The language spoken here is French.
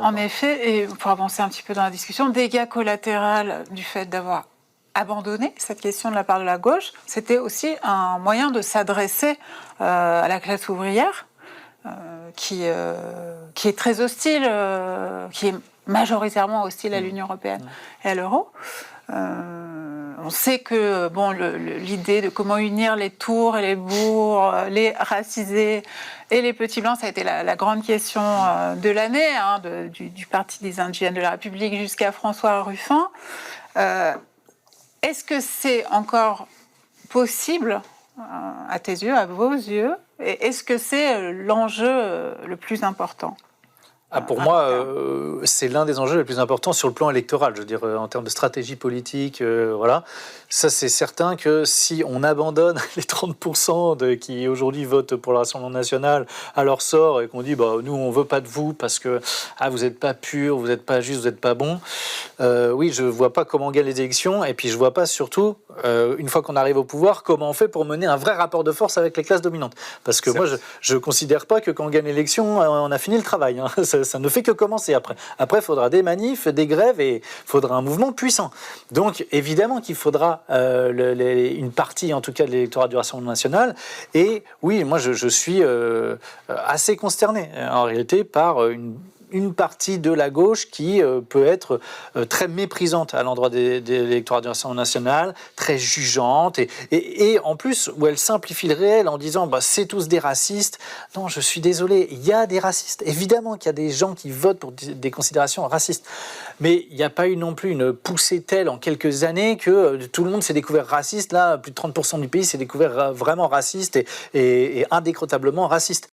En effet, et pour avancer un petit peu dans la discussion, dégâts collatéraux du fait d'avoir abandonné cette question de la part de la gauche, c'était aussi un moyen de s'adresser à la classe ouvrière, qui est très hostile, qui est majoritairement hostile à l'Union européenne et à l'euro. On sait que l'idée de comment unir les tours et les bourgs, les racisés et les petits blancs, ça a été la grande question de l'année, du Parti des Indigènes de la République jusqu'à François Ruffin. Est-ce que c'est encore possible, à tes yeux, à vos yeux, et est-ce que c'est l'enjeu le plus important ? Pour moi, c'est l'un des enjeux les plus importants sur le plan électoral, je veux dire, en termes de stratégie politique, voilà. Ça, c'est certain que si on abandonne les 30% qui aujourd'hui votent pour le Rassemblement national à leur sort et qu'on dit, nous, on veut pas de vous parce que vous n'êtes pas pur, vous n'êtes pas juste, vous n'êtes pas bon, oui, je vois pas comment on gagne les élections, et puis je vois pas surtout, une fois qu'on arrive au pouvoir, comment on fait pour mener un vrai rapport de force avec les classes dominantes. Parce que moi, je considère pas que quand on gagne l'élection, on a fini le travail. Hein. Ça ne fait que commencer après. Après, il faudra des manifs, des grèves, et il faudra un mouvement puissant. Donc, évidemment qu'il faudra une partie, en tout cas, de l'électorat du Rassemblement national. Et oui, moi, je suis assez consterné, en réalité, par une partie de la gauche qui peut être très méprisante à l'endroit de l'électorat du Rassemblement national, très jugeante, et en plus, où elle simplifie le réel en disant c'est tous des racistes. Non, je suis désolé, il y a des racistes. Évidemment qu'il y a des gens qui votent pour des considérations racistes. Mais il n'y a pas eu non plus une poussée telle en quelques années que tout le monde s'est découvert raciste. Là, plus de 30% du pays s'est découvert vraiment raciste et indécrotablement raciste.